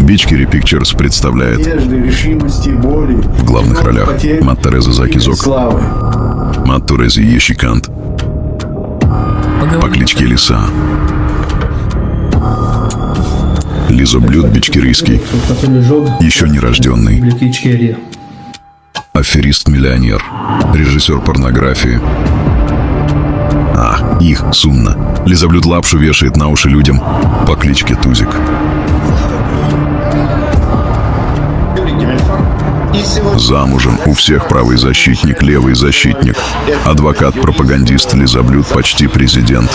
Бичкери Pictures представляет в главных ролях Маттареза Закизок, Маттурези Ешикант по кличке Лиса, Лизоблюд Бичкерийский, еще нерожденный, аферист-миллионер, режиссер порнографии. Их Сунна. Лизоблюд лапшу вешает на уши людям по кличке Тузик. Замужем, у всех правый защитник, левый защитник. Адвокат-пропагандист Лизоблюд, почти президент.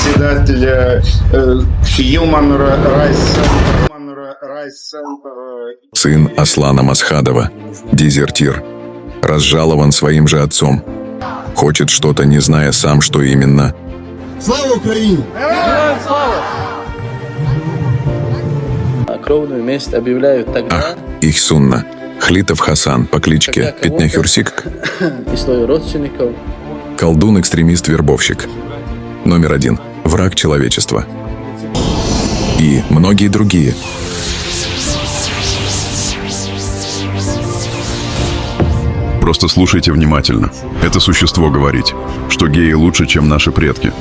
Председатель Human Rights. Сын Аслана Масхадова, дезертир, разжалован своим же отцом. Хочет что-то, не зная сам, что именно. Слава Украине! Кровную месть объявляют тогда. Их Сунна. Хлитов Хасан по кличке Петняхюрсик. И своих родственников. Колдун-экстремист-вербовщик. Номер 1. Враг человечества. И многие другие. Просто слушайте внимательно. Это существо говорит, что геи лучше, чем наши предки.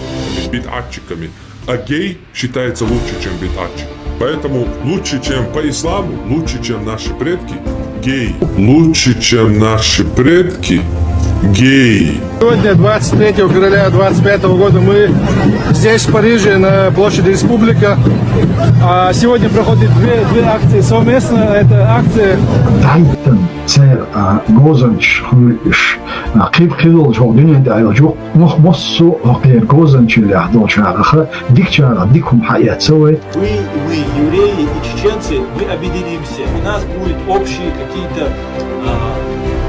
Битатчиками. А гей считается лучше, чем битатчик. Поэтому лучше, чем по исламу, лучше, чем наши предки, гей. Лучше, чем наши предки, гей. Сегодня, 23 февраля 25 года, мы здесь, в Париже, на площади Республика. Сегодня проходят две акции совместно. Это акция... Мы, евреи и чеченцы, мы объединимся. У нас будут общие какие-то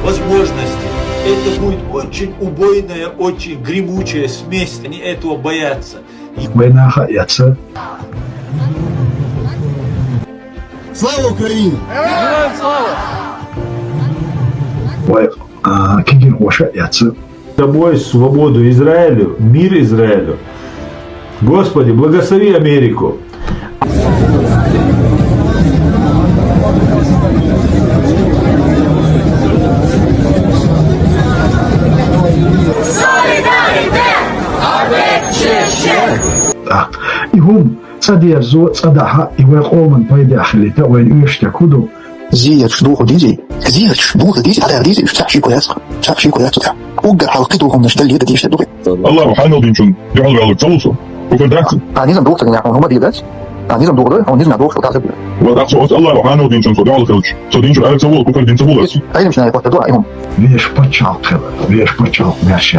возможности. Это будет очень убойная, очень гремучая смесь. Они этого боятся. Слава Украине! Тобой свободу Израилю, мир Израилю. Господи, благослови Америку. زيش دوخ ديزي زيش دوخ ديزي على ديزي شعشي كويس شعشي كويس وقع حلقتهم نشتل يد ديش دوخ Allah ruhani din يعود على التوصل وفدرك عنيزم دوخ يعني هم ديلات عنيزم دوخ ده عنيزم دوخ وتعذب وتقصد الله ruhani din صديع على الخلج صديق شو قالك سووا كفر دين سووا أي مش نايف وتدور عليهم ليش بتشعط ماشي.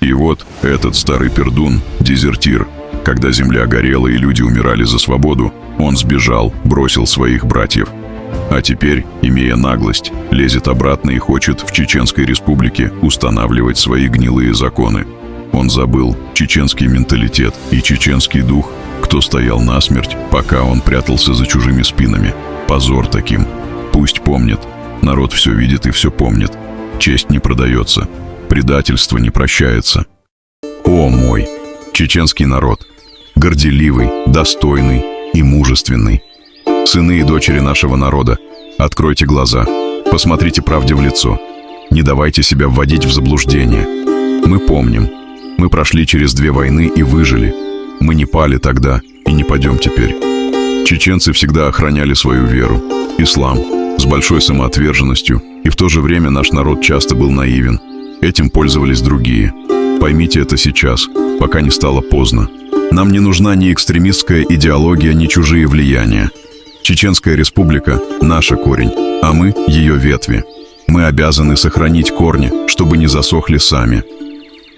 И вот этот старый пердун, дезертир, когда земля горела и люди умирали за свободу, он сбежал, бросил своих братьев. А теперь, имея наглость, лезет обратно и хочет в Чеченской Республике устанавливать свои гнилые законы. Он забыл чеченский менталитет и чеченский дух, кто стоял насмерть, пока он прятался за чужими спинами. Позор таким. Пусть помнит. Народ все видит и все помнит. Честь не продается. Предательство не прощается. О мой! Чеченский народ. Горделивый, достойный и мужественный. Сыны и дочери нашего народа, откройте глаза, посмотрите правде в лицо, не давайте себя вводить в заблуждение. Мы помним, мы прошли через 2 войны и выжили, мы не пали тогда и не падем теперь. Чеченцы всегда охраняли свою веру, ислам, с большой самоотверженностью, и в то же время наш народ часто был наивен. Этим пользовались другие. Поймите это сейчас, пока не стало поздно. Нам не нужна ни экстремистская идеология, ни чужие влияния. Чеченская Республика – наша корень, а мы – ее ветви. Мы обязаны сохранить корни, чтобы не засохли сами.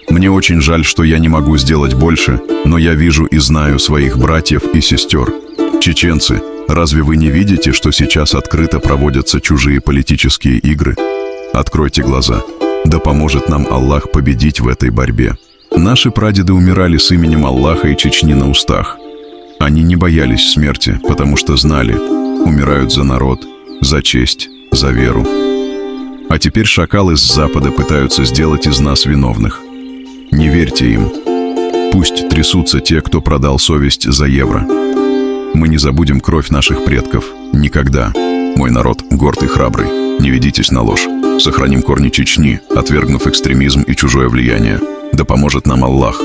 Мне очень жаль, что я не могу сделать больше, но я вижу и знаю своих братьев и сестер. Чеченцы, разве вы не видите, что сейчас открыто проводятся чужие политические игры? Откройте глаза. Да поможет нам Аллах победить в этой борьбе. Наши прадеды умирали с именем Аллаха и Чечни на устах. Они не боялись смерти, потому что знали, умирают за народ, за честь, за веру. А теперь шакалы с Запада пытаются сделать из нас виновных. Не верьте им. Пусть трясутся те, кто продал совесть за евро. Мы не забудем кровь наших предков. Никогда. Мой народ горд и храбрый. Не ведитесь на ложь. Сохраним корни Чечни, отвергнув экстремизм и чужое влияние. Да поможет нам Аллах.